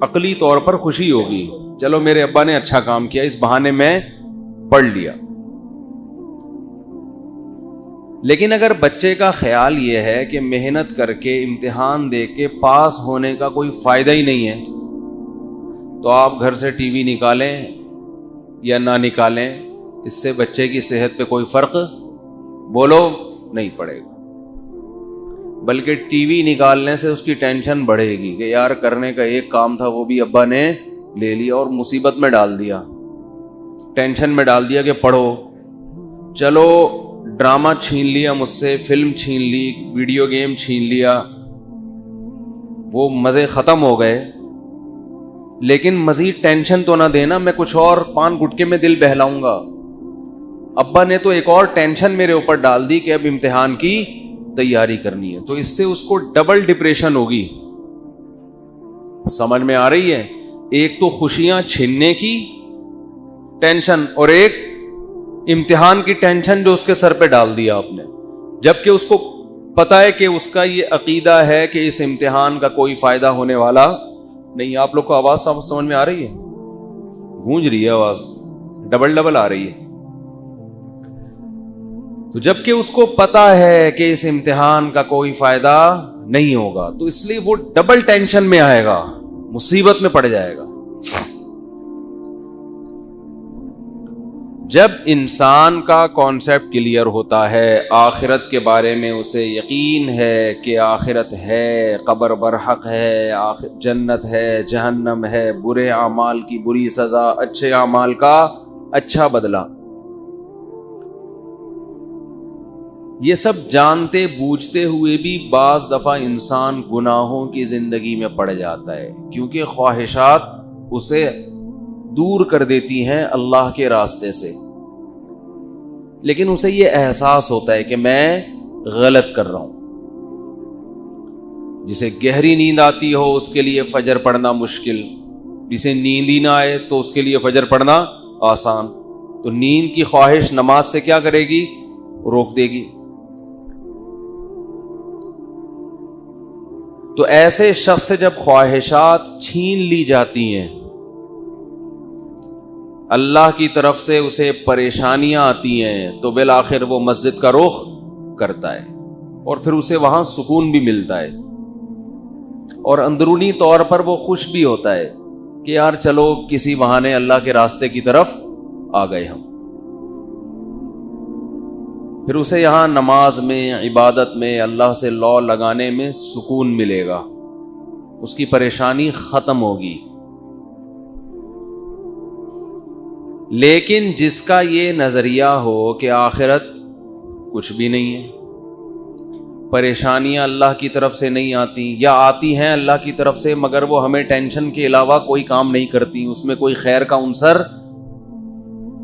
عقلی طور پر خوشی ہوگی، چلو میرے ابا نے اچھا کام کیا، اس بہانے میں پڑھ لیا۔ لیکن اگر بچے کا خیال یہ ہے کہ محنت کر کے امتحان دے کے پاس ہونے کا کوئی فائدہ ہی نہیں ہے، تو آپ گھر سے ٹی وی نکالیں یا نہ نکالیں، اس سے بچے کی صحت پہ کوئی فرق بولو نہیں پڑے گا، بلکہ ٹی وی نکالنے سے اس کی ٹینشن بڑھے گی کہ یار کرنے کا ایک کام تھا وہ بھی ابا نے لے لیا اور مصیبت میں ڈال دیا، ٹینشن میں ڈال دیا کہ پڑھو، چلو ڈرامہ چھین لیا مجھ سے، فلم چھین لی، ویڈیو گیم چھین لیا، وہ مزے ختم ہو گئے، لیکن مزید ٹینشن تو نہ دینا، میں کچھ اور پان گٹکے میں دل بہلاؤں گا۔ ابا نے تو ایک اور ٹینشن میرے اوپر ڈال دی کہ اب امتحان کی تیاری کرنی ہے، تو اس سے اس کو ڈبل ڈپریشن ہوگی۔ سمجھ میں آ رہی ہے؟ ایک تو خوشیاں چھیننے کی ٹینشن اور ایک امتحان کی ٹینشن جو اس کے سر پہ ڈال دیا آپ نے، جبکہ اس کو پتا ہے کہ اس کا یہ عقیدہ ہے کہ اس امتحان کا کوئی فائدہ ہونے والا نہیں۔ آپ لوگ کو آواز سمجھ میں آ رہی ہے؟ گونج رہی ہے آواز، ڈبل ڈبل آ رہی ہے۔ تو جبکہ اس کو پتا ہے کہ اس امتحان کا کوئی فائدہ نہیں ہوگا، تو اس لیے وہ ڈبل ٹینشن میں آئے گا، مصیبت میں پڑ جائے گا۔ جب انسان کا کانسیپٹ کلیئر ہوتا ہے، آخرت کے بارے میں اسے یقین ہے کہ آخرت ہے، قبر برحق ہے، جنت ہے، جہنم ہے، برے اعمال کی بری سزا، اچھے اعمال کا اچھا بدلہ، یہ سب جانتے بوجھتے ہوئے بھی بعض دفعہ انسان گناہوں کی زندگی میں پڑ جاتا ہے، کیونکہ خواہشات اسے دور کر دیتی ہیں اللہ کے راستے سے، لیکن اسے یہ احساس ہوتا ہے کہ میں غلط کر رہا ہوں۔ جسے گہری نیند آتی ہو اس کے لیے فجر پڑھنا مشکل، جسے نیند ہی نہ آئے تو اس کے لیے فجر پڑھنا آسان، تو نیند کی خواہش نماز سے کیا کرے گی؟ روک دے گی۔ تو ایسے شخص سے جب خواہشات چھین لی جاتی ہیں، اللہ کی طرف سے اسے پریشانیاں آتی ہیں، تو بالآخر وہ مسجد کا رخ کرتا ہے اور پھر اسے وہاں سکون بھی ملتا ہے، اور اندرونی طور پر وہ خوش بھی ہوتا ہے کہ یار چلو کسی بہانے اللہ کے راستے کی طرف آ گئے ہم۔ پھر اسے یہاں نماز میں، عبادت میں، اللہ سے لا لگانے میں سکون ملے گا، اس کی پریشانی ختم ہوگی۔ لیکن جس کا یہ نظریہ ہو کہ آخرت کچھ بھی نہیں ہے، پریشانیاں اللہ کی طرف سے نہیں آتی، یا آتی ہیں اللہ کی طرف سے مگر وہ ہمیں ٹینشن کے علاوہ کوئی کام نہیں کرتی، اس میں کوئی خیر کا عنصر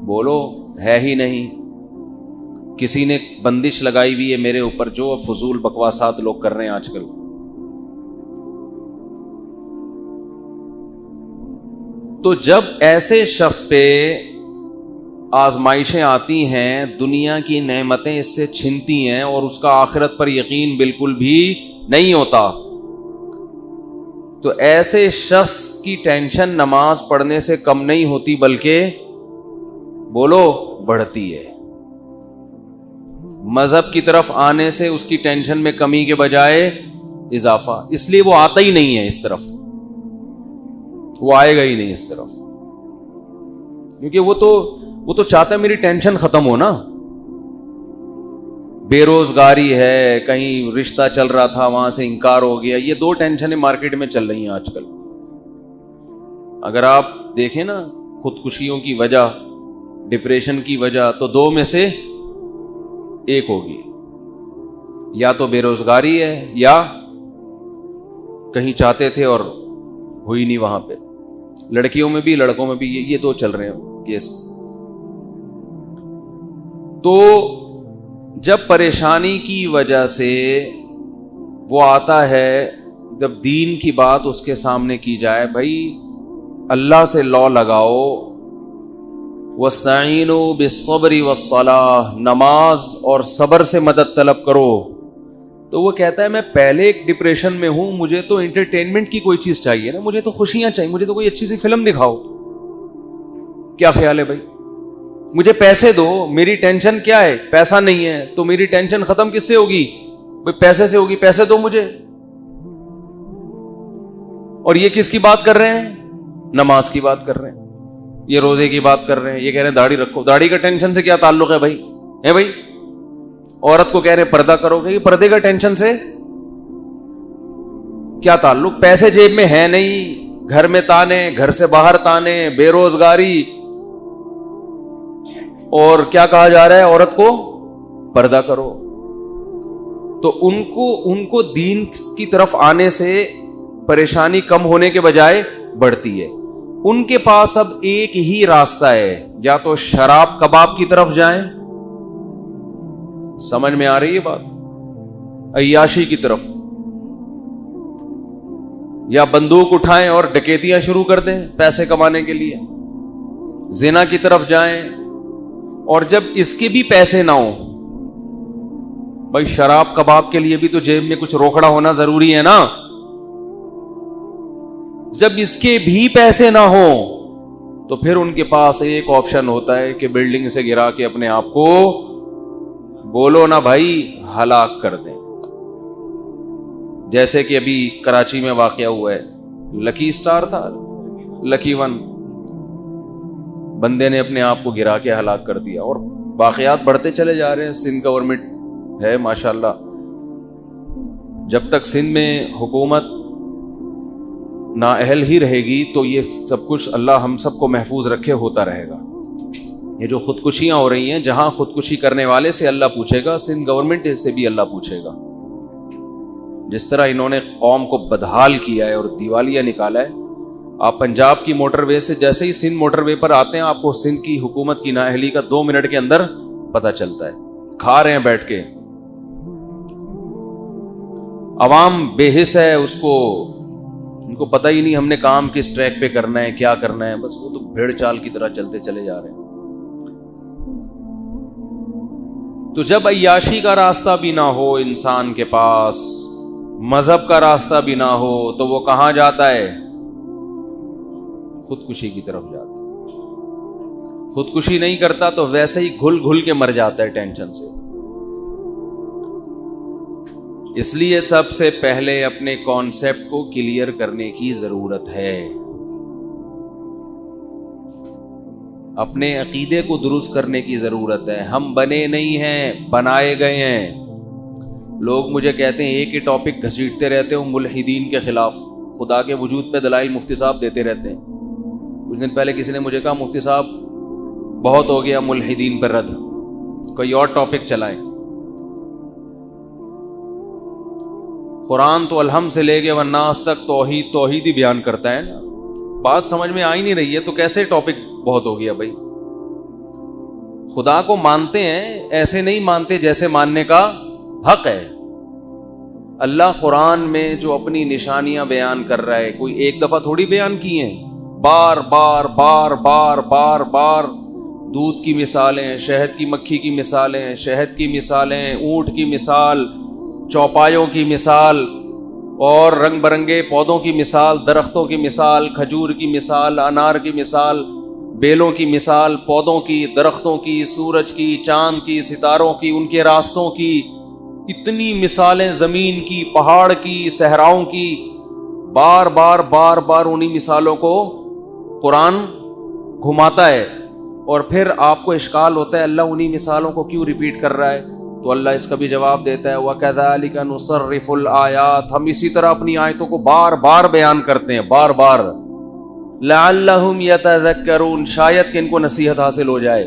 بولو ہے ہی نہیں، کسی نے بندش لگائی ہوئی ہے میرے اوپر، جو فضول بکواسات لوگ کر رہے ہیں آج کل۔ تو جب ایسے شخص پہ آزمائشیں آتی ہیں، دنیا کی نعمتیں اس سے چھنتی ہیں اور اس کا آخرت پر یقین بالکل بھی نہیں ہوتا، تو ایسے شخص کی ٹینشن نماز پڑھنے سے کم نہیں ہوتی بلکہ بولو بڑھتی ہے۔ مذہب کی طرف آنے سے اس کی ٹینشن میں کمی کے بجائے اضافہ، اس لیے وہ آتا ہی نہیں ہے اس طرف، وہ آئے گا ہی نہیں اس طرف، کیونکہ وہ تو چاہتا ہے میری ٹینشن ختم ہو نا۔ بے روزگاری ہے، کہیں رشتہ چل رہا تھا وہاں سے انکار ہو گیا، یہ دو ٹینشنیں مارکیٹ میں چل رہی ہیں آج کل۔ اگر آپ دیکھیں نا خودکشیوں کی وجہ، ڈپریشن کی وجہ، تو دو میں سے ایک ہوگی، یا تو بے روزگاری ہے یا کہیں چاہتے تھے اور ہوئی نہیں وہاں پہ۔ لڑکیوں میں بھی لڑکوں میں بھی یہ دو چل رہے ہیں کیس۔ تو جب پریشانی کی وجہ سے وہ آتا ہے، جب دین کی بات اس کے سامنے کی جائے، بھائی اللہ سے لا لگاؤ، وَاسْتَعِينُوا بِالصَّبْرِ وَالصَّلَاةِ، نماز اور صبر سے مدد طلب کرو، تو تو وہ کہتا ہے میں پہلے ایک ڈپریشن میں ہوں, مجھے تو انٹرٹینمنٹ کی کوئی چیز چاہیے نا, مجھے تو خوشیاں چاہیے, مجھے تو کوئی اچھی سی فلم دکھاؤ. کیا خیال ہے بھائی؟ مجھے پیسے دو, میری ٹینشن کیا ہے؟ پیسہ نہیں ہے تو میری ٹینشن ختم کس سے ہوگی؟ بھائی پیسے سے ہوگی, پیسے دو مجھے. اور یہ کس کی بات کر رہے ہیں؟ نماز کی بات کر رہے ہیں, یہ روزے کی بات کر رہے ہیں, یہ کہہ رہے ہیں داڑھی رکھو. داڑھی کا ٹینشن سے کیا تعلق ہے بھائی؟ ہے بھائی؟ عورت کو کہہ رہے ہیں پردہ کرو گے, یہ پردے کا ٹینشن سے کیا تعلق؟ پیسے جیب میں ہے نہیں, گھر میں تانے, گھر سے باہر تانے, بے روزگاری, اور کیا کہا جا رہا ہے عورت کو پردہ کرو. تو ان کو دین کی طرف آنے سے پریشانی کم ہونے کے بجائے بڑھتی ہے. ان کے پاس اب ایک ہی راستہ ہے, یا تو شراب کباب کی طرف جائیں, سمجھ میں آ رہی ہے بات, عیاشی کی طرف, یا بندوق اٹھائیں اور ڈکیتیاں شروع کر دیں پیسے کمانے کے لیے, زنا کی طرف جائیں. اور جب اس کے بھی پیسے نہ ہوں, بھائی شراب کباب کے لیے بھی تو جیب میں کچھ روکڑا ہونا ضروری ہے نا, جب اس کے بھی پیسے نہ ہوں تو پھر ان کے پاس ایک آپشن ہوتا ہے کہ بلڈنگ سے گرا کے اپنے آپ کو بولو نا بھائی ہلاک کر دیں. جیسے کہ ابھی کراچی میں واقعہ ہوا ہے, لکی اسٹار تھا, لکی ون, بندے نے اپنے آپ کو گرا کے ہلاک کر دیا. اور واقعات بڑھتے چلے جا رہے ہیں. سندھ گورنمنٹ ہے ماشاءاللہ, جب تک سندھ میں حکومت نااہل ہی رہے گی تو یہ سب کچھ اللہ ہم سب کو محفوظ رکھے ہوتا رہے گا. یہ جو خودکشیاں ہو رہی ہیں, جہاں خودکشی کرنے والے سے اللہ پوچھے گا, سندھ گورنمنٹ سے بھی اللہ پوچھے گا. جس طرح انہوں نے قوم کو بدحال کیا ہے اور دیوالیہ نکالا ہے. آپ پنجاب کی موٹر وے سے جیسے ہی سندھ موٹر وے پر آتے ہیں, آپ کو سندھ کی حکومت کی نااہلی کا 2 منٹ کے اندر پتہ چلتا ہے. کھا رہے ہیں بیٹھ کے, عوام بے حس ہے, ان کو پتہ ہی نہیں ہم نے کام کس ٹریک پہ کرنا ہے, کیا کرنا ہے, بس وہ تو بھیڑ چال کی طرح چلتے چلے جا رہے ہیں. تو جب عیاشی کا راستہ بھی نہ ہو انسان کے پاس, مذہب کا راستہ بھی نہ ہو, تو وہ کہاں جاتا ہے؟ خودکشی کی طرف جاتا ہے. خودکشی نہیں کرتا تو ویسے ہی گھل گھل کے مر جاتا ہے ٹینشن سے. اس لیے سب سے پہلے اپنے کانسیپٹ کو کلیئر کرنے کی ضرورت ہے, اپنے عقیدے کو درست کرنے کی ضرورت ہے. ہم بنے نہیں ہیں, بنائے گئے ہیں. لوگ مجھے کہتے ہیں ایک ہی ٹاپک گھسیٹتے رہتے ہو ملحدین کے خلاف, خدا کے وجود پہ دلائل مفتی صاحب دیتے رہتے ہیں. کچھ دن پہلے کسی نے مجھے کہا مفتی صاحب بہت ہو گیا ملحدین پر رد, کوئی اور ٹاپک چلائیں. قرآن تو الحم سے لے کے والناس تک توحید ہی بیان کرتا ہے نا. بات سمجھ میں آ ہی نہیں رہی ہے تو کیسے ٹاپک بہت ہو گیا بھائی؟ خدا کو مانتے ہیں, ایسے نہیں مانتے جیسے ماننے کا حق ہے. اللہ قرآن میں جو اپنی نشانیاں بیان کر رہا ہے, کوئی ایک دفعہ تھوڑی بیان کی ہیں, بار بار بار بار بار بار. دودھ کی مثالیں, شہد کی مکھی کی مثالیں, شہد کی مثالیں, اونٹ کی مثال, چوپایوں کی مثال, اور رنگ برنگے پودوں کی مثال, درختوں کی مثال, کھجور کی مثال, انار کی مثال, بیلوں کی مثال, پودوں کی, درختوں کی, سورج کی, چاند کی, ستاروں کی, ان کے راستوں کی, اتنی مثالیں, زمین کی, پہاڑ کی, صحراؤں کی. بار بار بار بار انہی مثالوں کو قرآن گھماتا ہے. اور پھر آپ کو اشکال ہوتا ہے اللہ انہی مثالوں کو کیوں ریپیٹ کر رہا ہے؟ تو اللہ اس کا بھی جواب دیتا ہے وَكَذَلِكَ نُصَرِّفُ الْآيَاتِ, ہم اسی طرح اپنی آیتوں کو بار بار بیان کرتے ہیں, بار بار. لَعَلَّهُمْ يَتَذَكَّرُونَ, شاید کہ ان کو نصیحت حاصل ہو جائے.